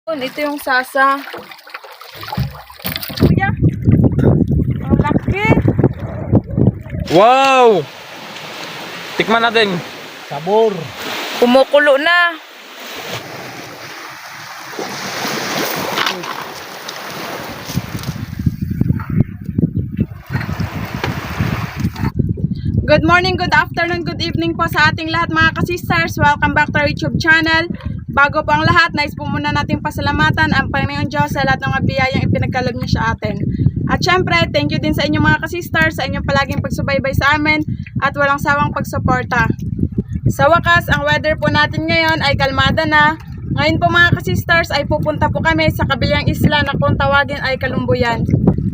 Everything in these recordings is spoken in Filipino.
Ito yung sasa. Kuya, ang laki. Wow! Tikman natin. Sabor. Kumukulo na. Good morning, good afternoon, good evening po sa ating lahat mga kasisters. Welcome back to our YouTube channel. Bago po ang lahat, nais po muna natin pasalamatan ang Panginoon Diyos sa lahat ng biyayang ipinagkaloob niya sa atin. At syempre, thank you din sa inyong mga kasisters, sa inyong palaging pagsubaybay sa amin at walang sawang pagsuporta. Sa wakas, ang weather po natin ngayon ay kalmada na. Ngayon po mga kasisters ay pupunta po kami sa kabilang isla na kung tawagin ay Kalumbuyan.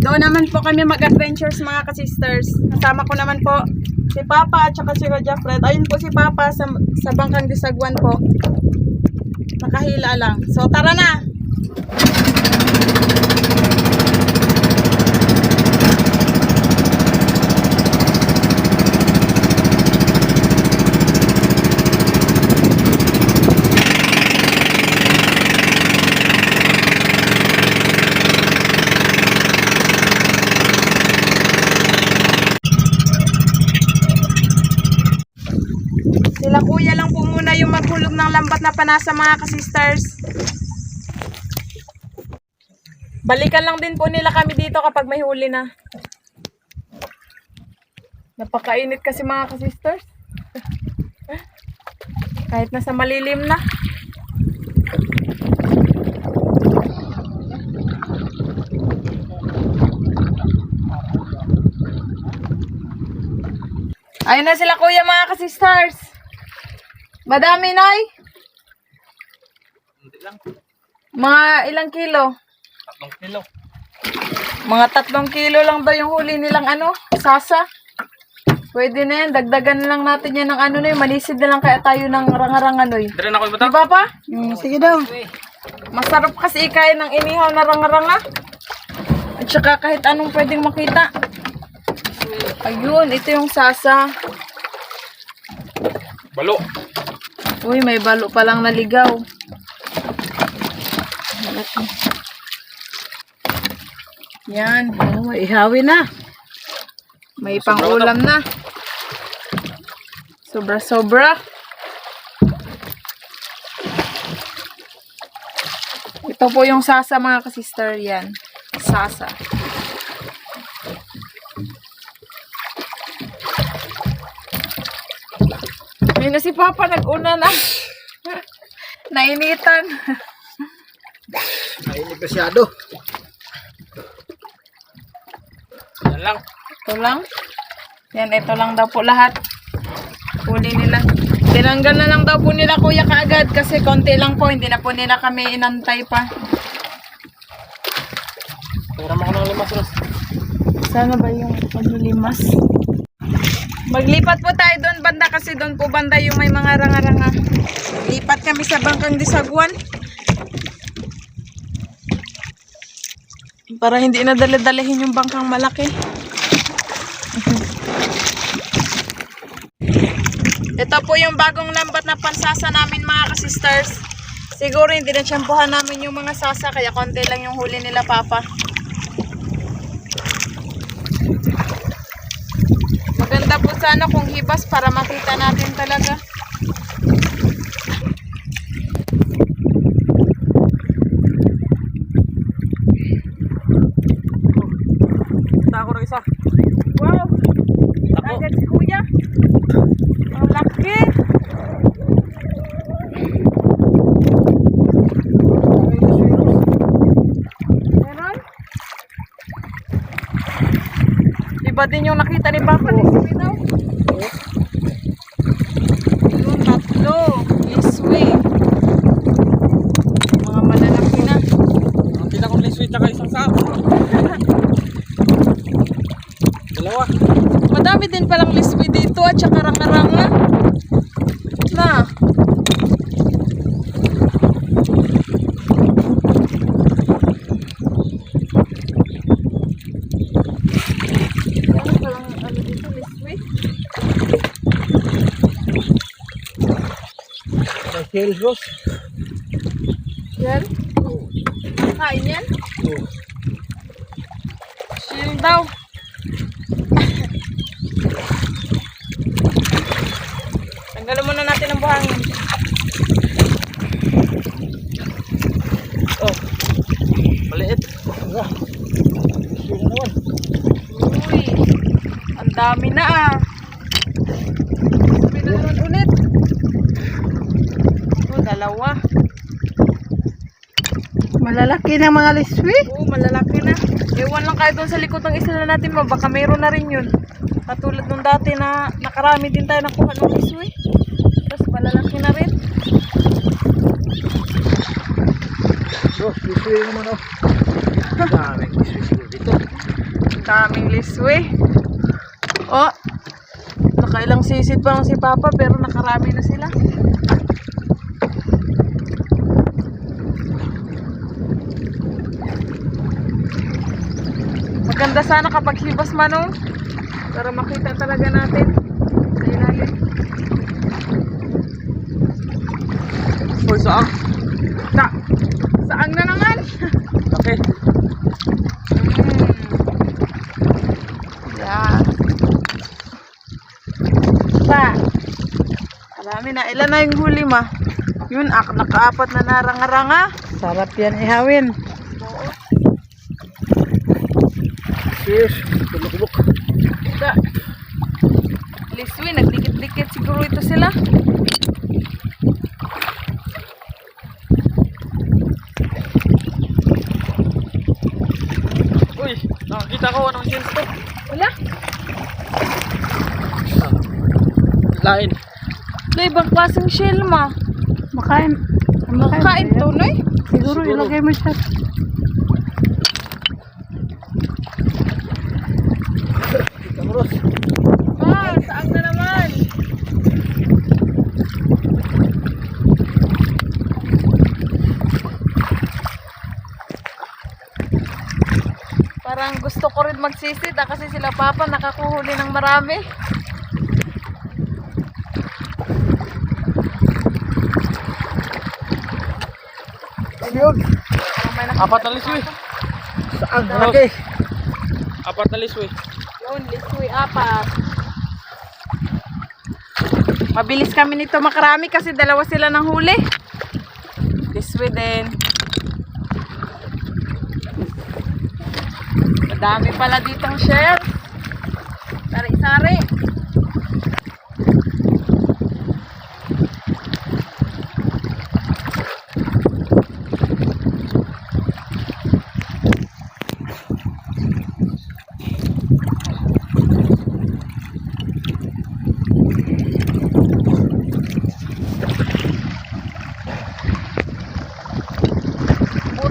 Doon naman po kami mag-adventures mga kasisters. Kasama ko naman po si Papa at saka si Kuya Fred. Ayun po si Papa sa Bangkang Disagwan po. Nakahila lang. So tara na! Sila kuya lang po muna yung maghulog ng lambat na panasa mga kasisters. Balikan lang din po nila kami dito kapag may huli na. Napakainit kasi mga kasisters. Kahit nasa malilim na. Ayun na sila kuya mga kasisters. Madami, Noy? Hindi lang. Mga ilang kilo? 3 kilo. Mga 3 kilo lang daw yung huli nilang sasa. Pwede na yan, dagdagan lang natin yan ng Noy. Manisid na lang kaya tayo ng rangarang Noy. Dire na ko Di ba pa? Sige daw. Masarap kasi ikain ng inihaw na rangaranga. At saka kahit anong pwedeng makita. Ayun, ito yung sasa. Balo. Uy, may balo palang naligaw. Yan. Oh, ihawi na. May pang-ulam na. Sobra-sobra. Ito po yung sasa mga kasister. Yan. Sasa. Ayun na si Papa, nag-una na. Nainitan. Mainit masyado. Yan lang. Ito lang. Yan, ito lang daw po lahat. Huli nila. Tinanggal na lang daw po nila kuya kaagad kasi konti lang po. Hindi na po nila kami inantay pa. Tira mo ko ng limas, Ros. Sana ba yung paglimas? Maglipat po tayo doon banda kasi doon po banda yung may mga ranga-ranga. Lipat kami sa Bangkang Disagwan. Para hindi na dala-dalahin yung bangkang malaki. Ito po yung bagong lambat na pansasa namin mga kasisters. Siguro hindi na tiyempohan namin yung mga sasa kaya konti lang yung huli nila Papa. Maganda po sana kung hibas para makita natin talaga. Tako ng isa. Wow! Tako. Agad si kuya. Ang laki. Meron? Iba din yung nakita ni Papa ni Sumitaw. Yung 3. Iswi. Mga malalaki na. Ang pinakong liswi tsaka isang sako. Dalawa. Madami din palang liswi dito at saka ranga-ranga. Na. Ano palang dito liswi? Sales Ros. Yan. Kain yan? Oh. Shield daw. Tanggalin muna natin ang buhangin. Oh. Maliit. Ah. Gusto na naman. Uy, ang dami na ah. Sabi na naman ulit. Oh, dalawa. Malalaki na mga liswi. Oo, malalaki na. Ewan lang kayo doon sa likod ng isa na natin mo. Baka mayroon na rin yun. Katulad nung dati na nakarami din tayo nakuha ng liswi. Tapos malalaki na rin. Dos, liswi naman oh. Daming liswi siguro dito. Ang daming liswi. Oh, nakailang sisid pa lang si Papa pero nakarami na sila. Maganda sana kapag hibas manong para makita talaga natin sa ilalim. Uy, saan? Saan na naman? Okay. Yan. Pa. Marami na. Ilan na yung huli ma? Yun, nakaapat na naranga-ranga. Sarap yan ihawin. Oo. Yes, tulog-bulok. Liswi, nagdikit-dikit siguro ito sila. Uy, nakakita ko anong shells to. Wala. Lain. Wala ibang klaseng shell ma. Makain. Makain to, noy. Siguro ilagay mo siya. Kamuros. Ah, saan na naman? Parang gusto ko rin magsisid kasi sila Papa nakakuhuli ng marami. Yun. Parang may nakita Apat na si liswi. Papa. Saan? Malaki. Apat na liswi. Yun, liswi, apat. Mabilis kami nito makarami kasi dalawa sila ng huli. Liswi din. Madami pala ditong shell. Sari-sari.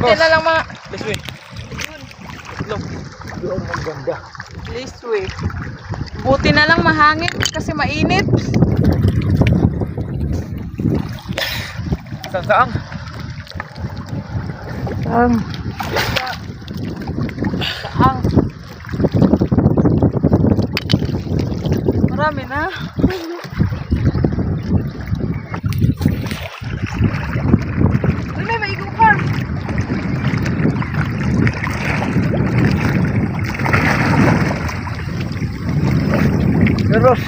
Buti na lang mga Liswi. Itlog. Yun, ang ganda. liswi. Buti na lang mahangin kasi mainit. Saan? Saan? Saang. Marami na. Uy, may igo pa. Kamuros.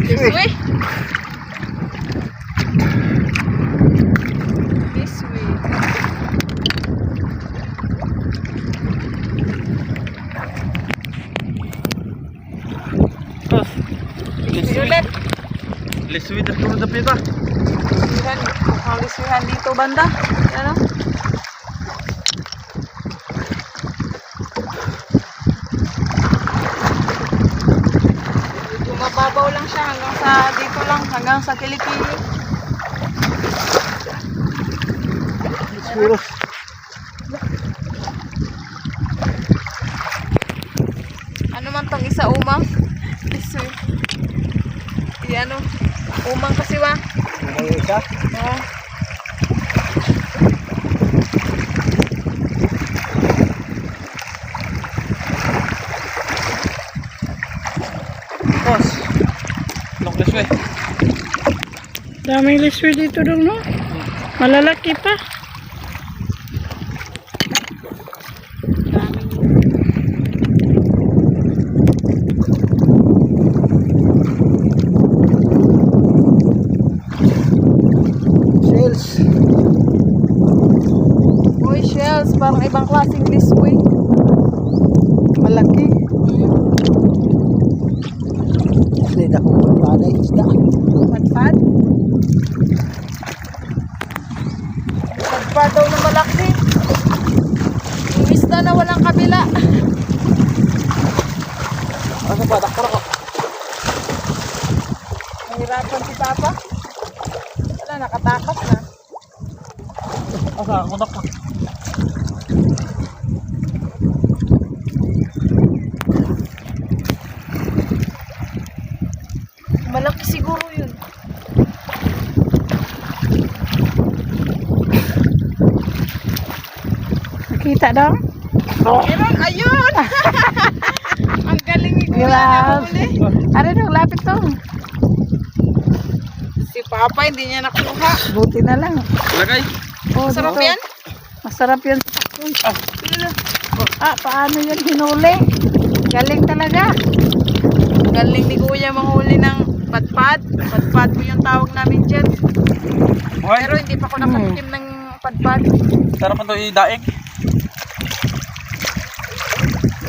Liswi. Liswi. Dos. Liswi ulit. Liswi na tulad na pita. Liswihan. Mukhang liswihan dito banda. Ano? Medyo mababaw lang siya hanggang sa dito lang. Hanggang sa kilikili. Kamuros. Ano man tong isa umang? Liswi. Ano? Umang kasi ba? May isa. Oo. Dos. Long liswi. Daming liswi dito dong, no? Malalaki pa. Charles, parang ibang klaseng liswi. Malaki. Hindi na kung paano isda. Padpad. Padpad daw na malaki. Yung isda na walang kabila. Asa pa? Daktar ako. Nahirapan si Papa. Wala, nakatakas na. Asa? Ako daktar. Malaki siguro yun. Nakita daw? Meron, ayun! Ang galing ni Kuya Grabe. nahuli. Ano nung lapit to? Si Papa hindi niya nakuha. Buti na lang. Lagay. Oh, Sarap dito. yan? Masarap yan. Ah. Paano yan hinuli? Galing talaga. Galing ni Kuya manghuli ng padpad. Padpad po yung tawag namin dyan. Okay. Pero hindi pa ako nakatikim ng padpad. Sarap mo ito i-daig.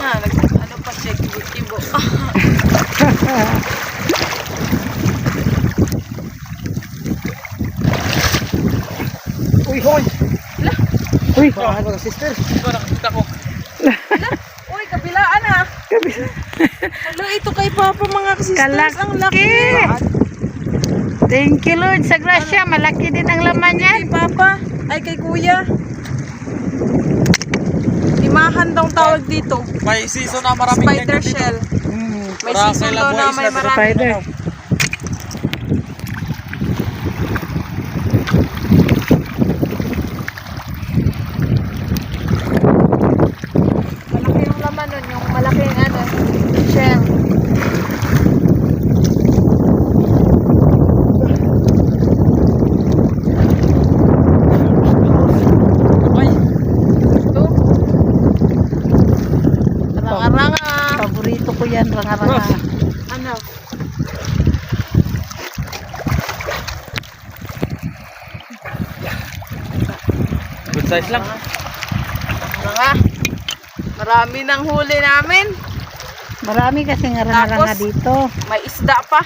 Ano pa siya, kibo-kibo. Uy, hoy! Uy, Baka mga sister. Ito, nakakita ko. Uy, kabilaan ha. Hala, ito kay Papa mga sisters. Ang laki. thank you Lord sa grasya. Malaki din ang laman yan. Kay Papa. Ay, kay Kuya. Limahan daw tawag dito. May season na maraming Spider dito. shell. May Para season kay daw na Labuhay may Isla, marami. Spider. Malaki yung laman nun. Yung malaking shell. Ay, Ito. Ranga-ranga. Paborito ko yan, ranga-ranga. Ano? good size lang. Ranga. Marami ng huli namin. Marami kasi nga ranga-ranga Tapos, dito. May isda pa.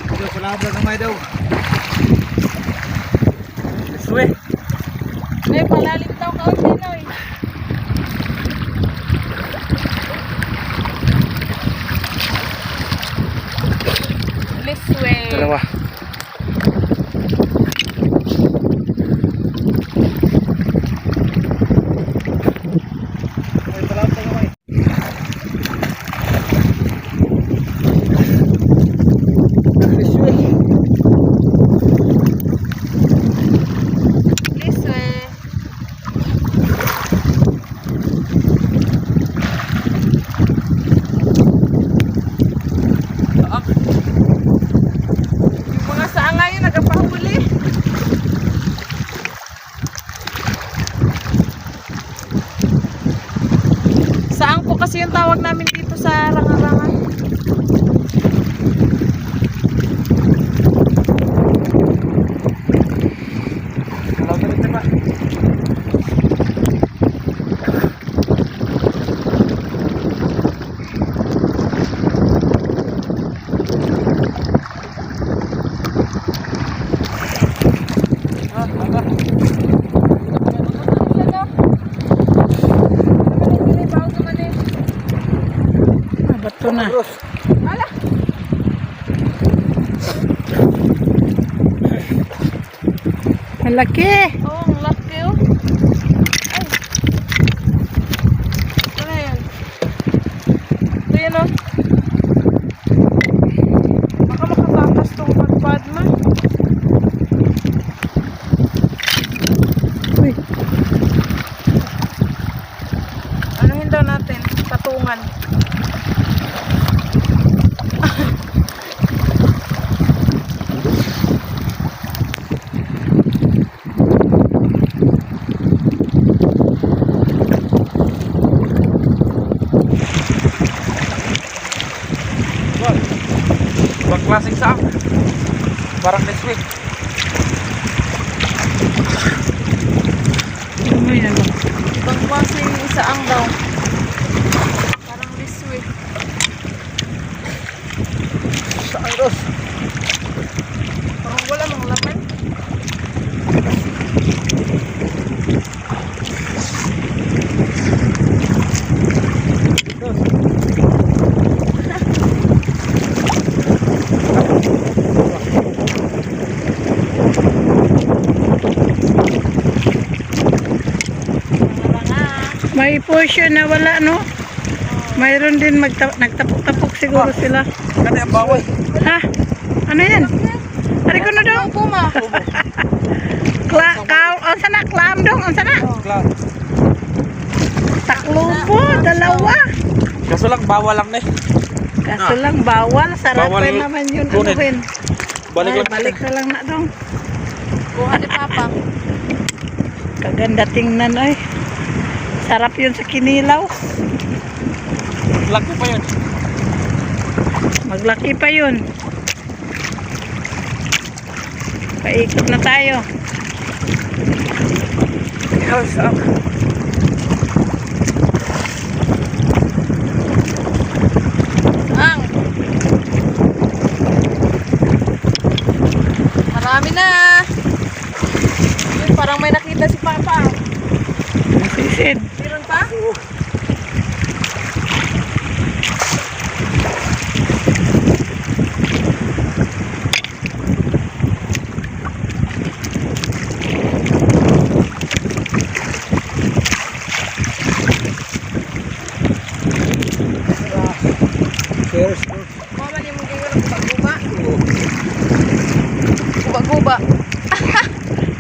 Ito, palabra kamay daw. Liswi. May palalim daw kaunti na eh. Liswe. Dalawa. May palabra kamay. Liswe. Yung mga saan ngayon nagpapahuli. Saan po kasi yung tawag namin dito sa Rangarangan? Palabra dito pa. Bato na. Ala, Malaki. oh, ang laki oh. Ay. Ano yan? Ito yan oh. Baka makatakas tong padpad ma. Uy, Anuhin daw natin? Patungan. klaseng saang. Parang liswi. Ano yan? Ibang klaseng isaang daw. Parang liswi. Saan, Ros? Parang wala mang laman. May portion na wala, no? Mayroon din nagtapok-tapok siguro sila. Kani ang bawal. Ha? Ano yan? Ari ko na dong. Puma. Ang sana, clam dong. Ang sana. Clown. Taklubo, dalawa. Kaso lang bawal lang na eh. Kaso lang bawal. Sarap Bawal pa naman yun. kunin. Ano rin? Balik Ay, lang. balik na lang na dong. Kuha ni Papa. Kaganda tingnan ay. Sarap yun sa kinilaw. Laki pa yun. Maglaki pa yun. Paikot na tayo. Yes, Ang. Marami na. Yun, parang may nakita si Papa. Sisid. Meron pa? Cheers, Ros. Mama niya mong gawin ng guba-guba. Guba-guba.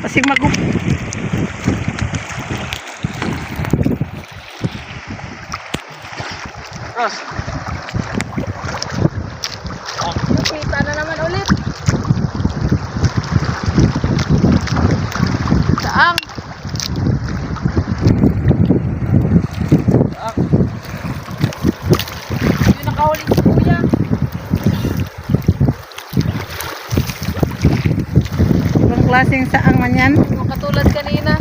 Kasi magup. Ros. Nakita na naman ulit. Saang. Yung nakahuli si Kuya. Ibang klaseng saang man yan. Yung katulad kanina.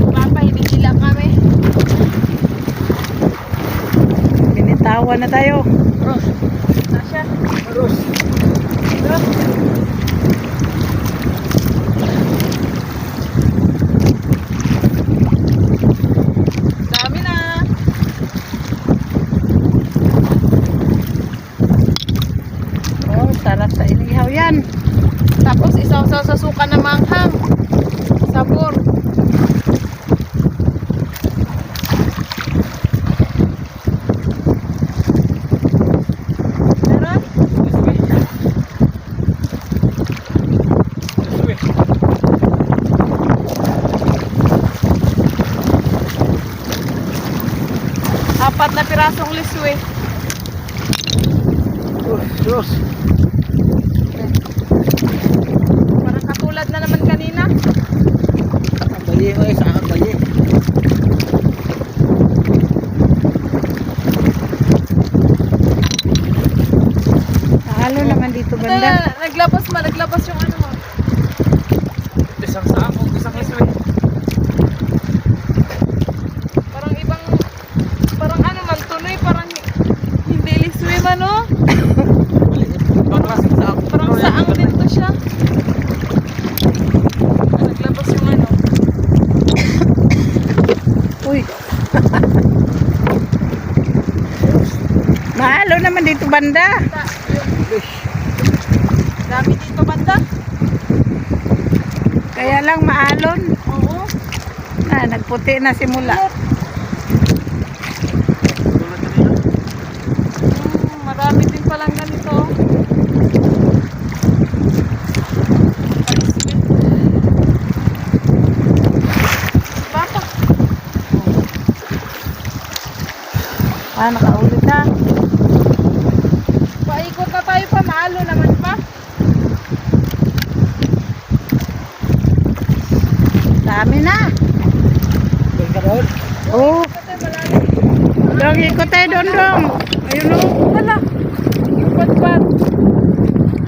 Papa, hinihila kami. Binitawan na tayo. Ros. Tasha. Ros. Dami na. Oh, sarap sa inihaw yan. Tapos isaw-saw sa suka na manghang. Sabor. Meron? Apat na pirasong liswe. Ros. Parang katulad na naman kanina. Ang bayi mo eh, saan ang bayi? Halo naman dito banda. Naglabas yung ano mo. Isang saang o isang liswi. Parang ano man tuloy, parang hindi liswi man no? Maliit. Ibang klaseng saang. Parang saang din to siya. Naglabas yung ano. Uy. Mahalo naman dito banda. Dami dito banda. Kaya lang maalon. Oo. Nagputi na simula. Tulad kanina. Marami din palang ganito. Papa. Nakaulit na. Paikot na tayo pa. Maalo naman pa. Dami na. Doon ka doon? Oh, Kasi malalim. dong ikot tayo doon dong. Ayun o. Wala. dagat.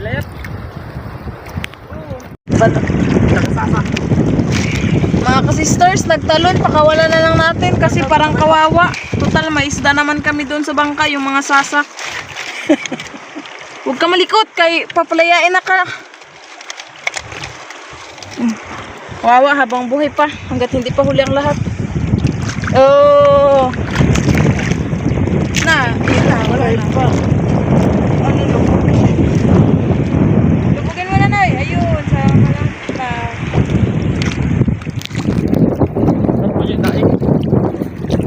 Layat. Mga ka-sisters, nagtalon, pakawalan na lang natin kasi parang kawawa. Total, may isda naman kami doon sa bangka, yung mga sasak. Huwag ka malikot, kay papalayain na ka. Kawawa habang buhay pa, hanggat hindi pa huli ang lahat. Oh! Na, yun na, wala na. Ano, lubugin? Lubugin mo na, Noy. Ayun, sa malapit na. Ano po yung daing?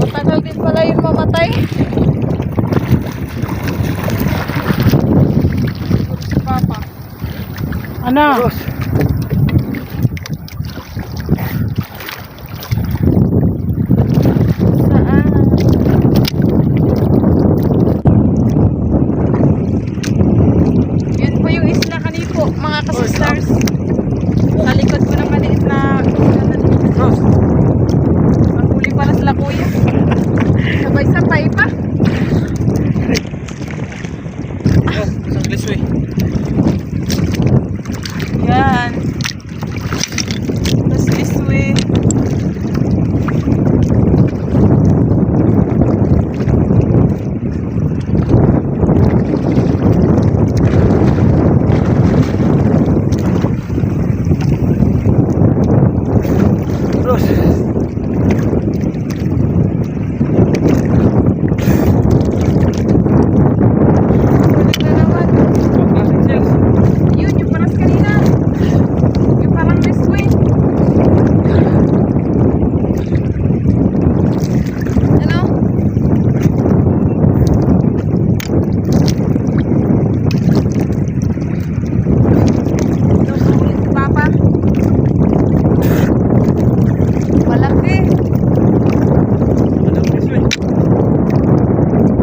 Matagal din pala yun mamatay. Si Papa. Ano? Boss. Saan? Yun po yung isla Kanipo, mga ka-sisters. Sa likod ko ng maliit na isla na dito. Cross. Maghuli pala sila kuya. Sabay-sabay pa. Oh, isang liswi. Yan. Tapos this way. Boss. Balik na naman. Ang klaseng shells. Yun, yung paras kanina. Yung parang this way. Ano? Ito, ulit si Papa. Malaki. Isang liswi.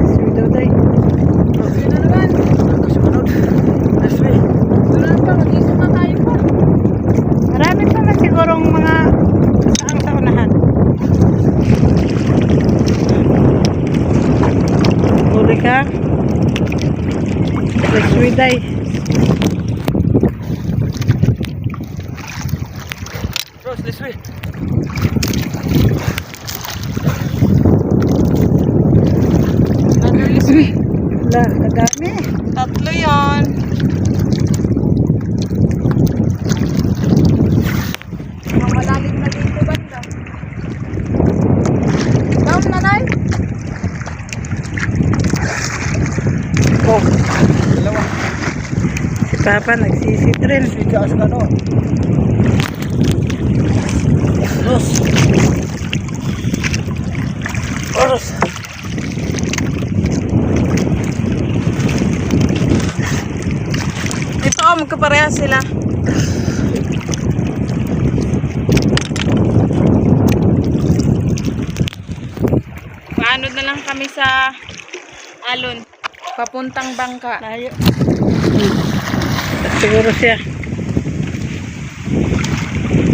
Sweet daw day. Yun na naman. Kasunod. Leslie. Doon na pa, mag-isip na tayo pa. Marami pa man sigurong mga saang sa unahan. Huli ka? Sweet day. Cross, liswi. Another liswi. Wala, kadami. Tatlo yan. Mga malalim na dito banda. Down, nanay? Oh. Dalawa. Si Papa nagsisit rin. Sika sa ano. Boss. Boss. Ito, magkapareha sila. Paanod na lang kami sa alon. Papuntang bangka. Layo. At siguro siya.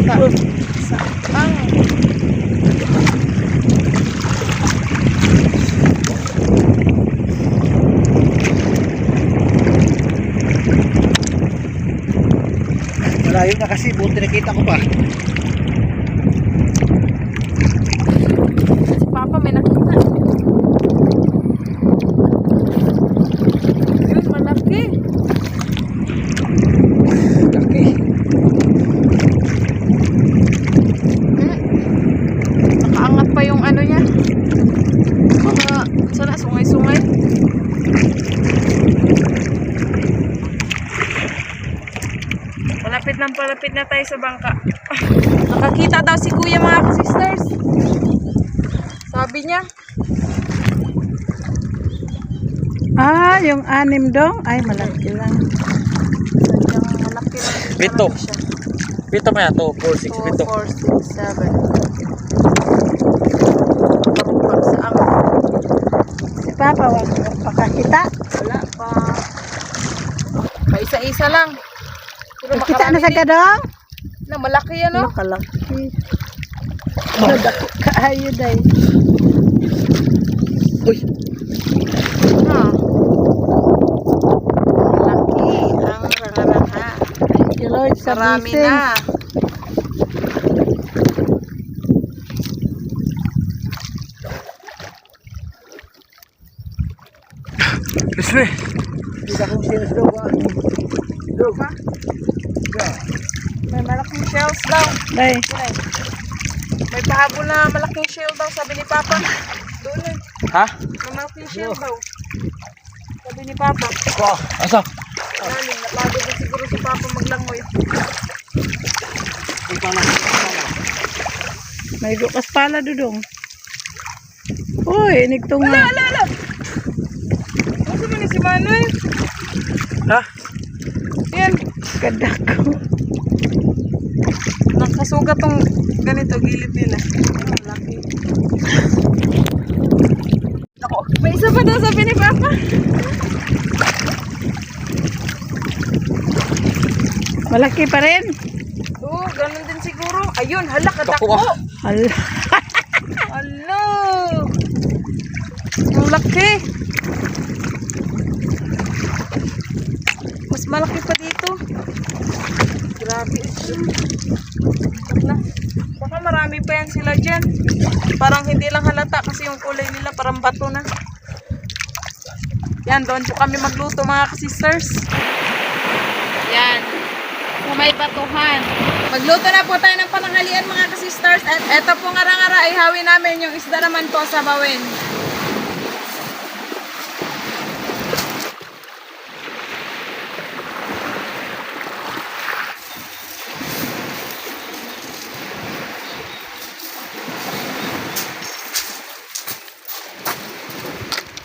Sa bang. Malayo na kasi. Buti nakita ko pa. Si Papa may nakita. Yun, malaki. Laki. Nakaangat pa yung ano niya. Mga, sana, sungay-sungay. Palapit na tayo sa bangka. Nakakita daw si Kuya, mga ka-sisters. Sabi niya. Ah, yung 6 dong? Ay, malaki lang. Sadyang malaki lang. Pito. Marami siya. Pito mo yan. 2, 4, 6, 4, pito. 4, 6, 7. Kapag sa ang Si Papa, wag pakakita. wala pa. Pa isa-isa lang. Pero Kita na makarami sa din. gadong? Na malaki yan, no? Ano kalaki? Nadako kaayo day. Uy. Ha. Lord sa Marami blessing. na. Liswi. Kita kong sales daw ba? Dog. May malaking shells daw. Day. May pahabol na malaking shell daw, sabi ni Papa. Doon eh. Ha? May malaking shell daw. Sabi ni Papa. Asa? Galing, napagod na siguro si Papa maglangoy. May bukas pala dudong. Uy, nigtunga. Ala! Ano sabi ni si Manoy? Ha? Yan. Kadako. Nakasugat tong ganito, gilid nila. Ang laki. Ako, may isa pa daw sabi ni Papa. Malaki pa rin. Oo, ganun din siguro. Ayun, hala, Dako kadako. ah. Hala. Hala. Ang laki. Mas malaki pa dito. Grabe. Na. Baka marami pa yan sila dyan. Parang hindi lang halata kasi yung kulay nila parang bato na. Yan, doon po kami magluto mga kasisters. Yan. Sa may batuhan. Magluto na po tayo ng pananghalian mga kasisters. At eto po ngara-ngara ay hawi namin yung isda naman po sa bawin.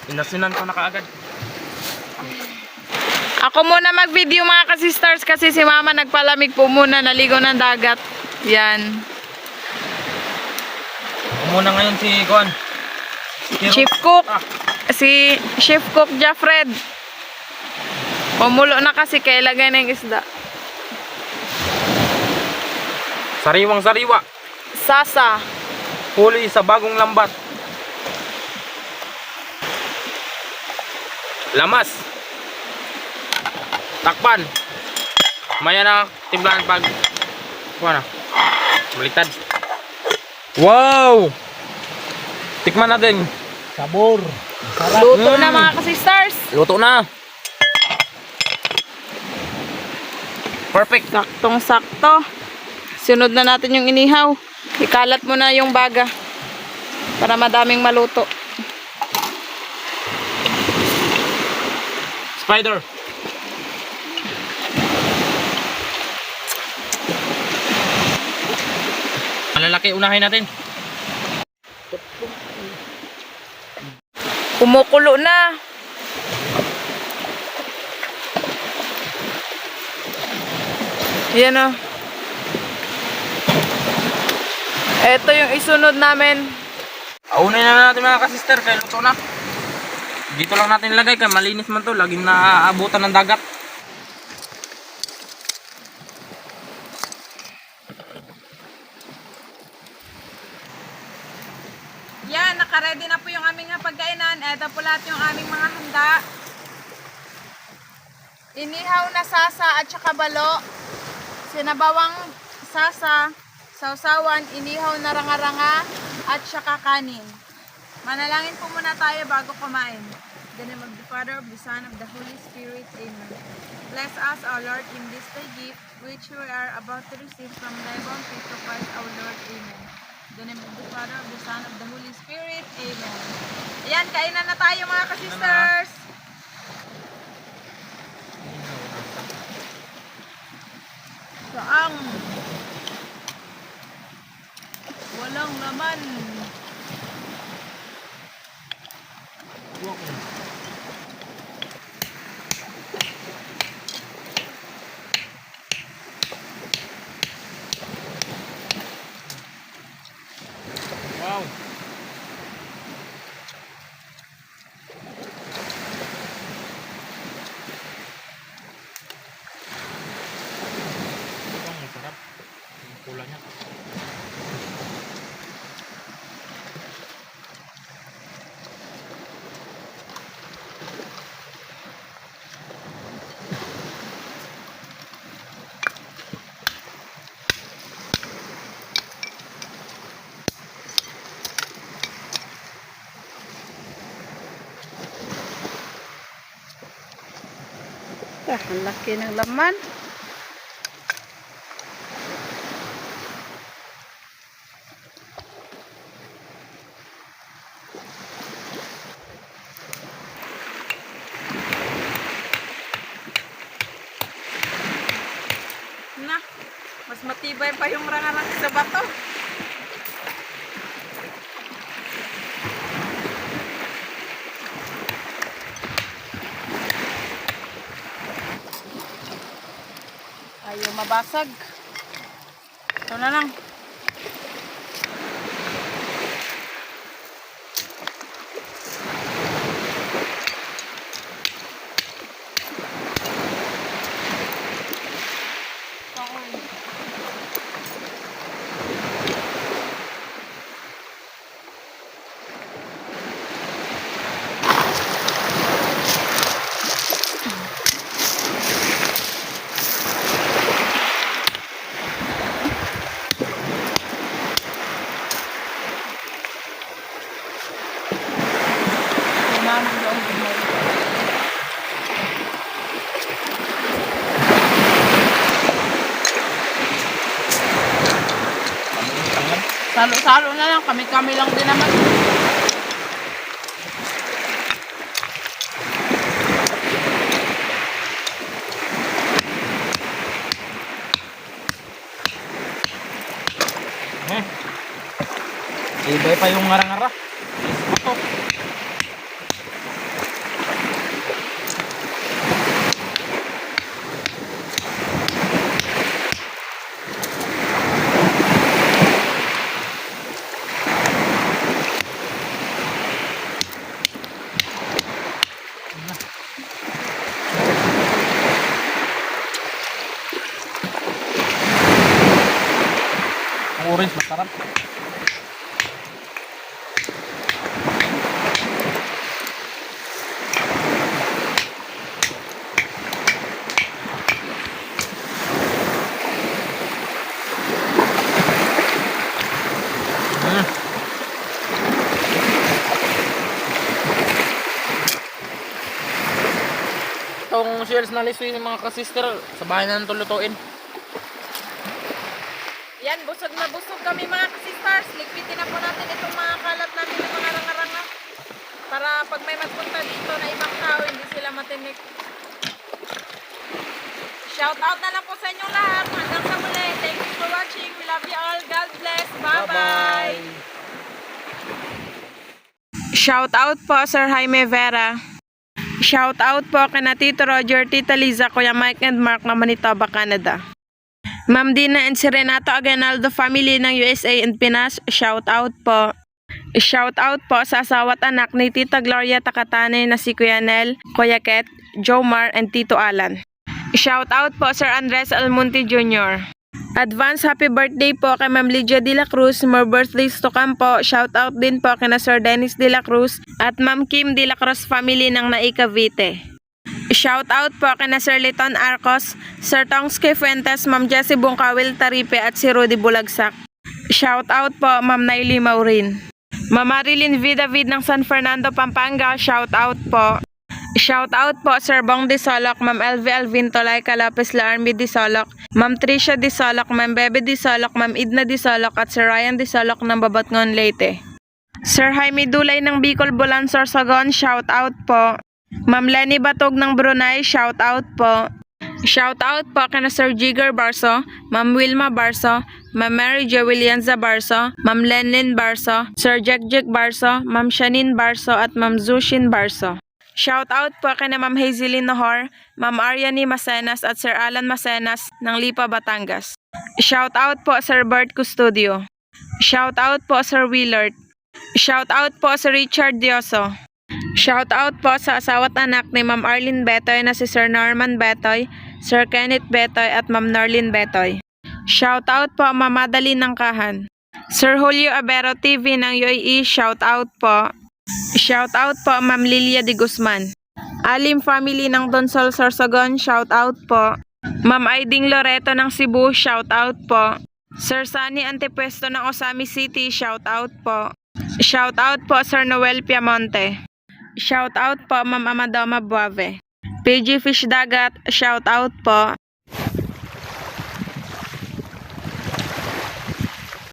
Inasinan ko na kaagad. Ako muna mag-video mga kasisters kasi si mama nagpalamig po muna, naligo ng dagat. Yan. Muna ngayon si Kuan. Chief Cook. Si Chef Cook Jafred. Pumulo na kasi kaya ilagay na yung isda. Sariwang sariwa. Sasa. Huli sa bagong lambat. Lamas. Takpan. Maya na timplahan pag kuha na. Baliktad. Wow! Tikman natin. Sabor. Sarap. Luto na mga kasisters. Luto na. Perfect. Saktong sakto. Sunod na natin yung inihaw. Ikalat mo na yung baga. Para madaming maluto. Spider. Malalaki, unahin natin. Kumukulo na. Yan o. Ito yung isunod namin. Aunin na natin mga kasister, kaya luto na. Dito lang natin ilagay, kaya malinis man to. Laging naaabutan ng dagat. Yan, nakaready na po yung aming pagkainan. Ito po lahat yung aming mga handa. Inihaw na sasa at saka balo. Sinabawang sasa, sausawan, inihaw na ranga-ranga at saka kanin. Manalangin po muna tayo bago kumain. In the name of the Father, of the Son, of the Holy Spirit. Amen. Bless us, our Lord, in this thy gift, which we are about to receive from thy bounty through Christ our Lord. Amen. In the name of the Father, of the Son, of the Holy Spirit. Amen. Ayan, kainan na tayo mga kasisters. Saang walang laman. Wow! Ang sarap. Ang pula niya. Ang laki ng laman. Na, mas matibay pa yung rangarang sa bato. Ayaw mabasag. Ito na lang. Salo-salo na lang, kami-kami lang din naman. Ibay pa yung ngara-ngara. Ito. Ang orange masarap. Itong shells na liswi mga kasister, sa bahay na nang tulutuin. Yan, busog na busog kami mga kasistars. Ligpitin na po natin itong mga kalat natin ng mga rangaranga. Para pag may magpunta dito na ibang tao, hindi sila matinik. Shout out na lang po sa inyong lahat. Hanggang sa muli. Thank you for watching. We love you all. God bless. Bye-bye. Shout out po Sir Jaime Vera. Shout out po kina Tito Roger, Tita Liza, Kuya Mike and Mark na Manitoba, Canada. Ma'am Dina and si Renato Aguinaldo family ng USA and Pinas, shout out po. Shout out po sa asawa at anak ni Tita Gloria Takatane na si Kuya Nel, Kuya Ket, Jomar and Tito Alan. Shout out po Sir Andres Almonte Jr. Advance happy birthday po kay Ma'am Lydia de la Cruz. More birthdays to come po. Shout out din po kina Sir Dennis de la Cruz at Ma'am Kim de la Cruz family ng Nai Cavite. Shout out po kina Sir Liton Arcos, Sir Tongske Fuentes, Ma'am Jessie Bungkawil Taripe at si Rudy Bulagsak. Shout out po Ma'am Naili Maurin. Ma'am Marilyn Vidavid ng San Fernando, Pampanga, shout out po. Shout out po Sir Bong de Solok, Ma'am LV Alvin Tolay Calapis La Army de Solok, Ma'am Tricia de Solok, Ma'am Bebe de Solok, Ma'am Idna de Solok at Sir Ryan de Solok ng Babatngon Leyte. Sir Jaime Dulay ng Bicol Bulan Sorsogon, shout out po. Ma'am Lenny Batog ng Brunei, shout out po. Shout out po kina Sir Jigger Barso, Ma'am Wilma Barso, Ma'am Mary Jo Willianza Barso, Ma'am Lenlin Barso, Sir Jack Barso, Ma'am Shanin Barso at Ma'am Zushin Barso. Shout out po kina Ma'am Hazelyn Nohor, Ma'am Ariani Masenas at Sir Alan Masenas ng Lipa, Batangas. Shout out po Sir Bert Custodio. Shout out po Sir Willard. Shout out po Sir Richard Dioso. Shout out po sa asawa't anak ni Ma'am Arlene Betoy na si Sir Norman Betoy, Sir Kenneth Betoy at Ma'am Norlene Betoy. Shout out po Ma'am Madeline ng Kahan. Sir Julio Abero TV ng UAE, shout out po. Shout out po Ma'am Lilia de Guzman. Alim family ng Donsol Sorsogon, shout out po. Ma'am Aiding Loreto ng Cebu, shout out po. Sir Sunny Antepuesto ng Osami City, shout out po. Shout out po Sir Noel Piamonte. Shout out po Ma'am Amadoma Buave. PG Fish Dagat, shout out po.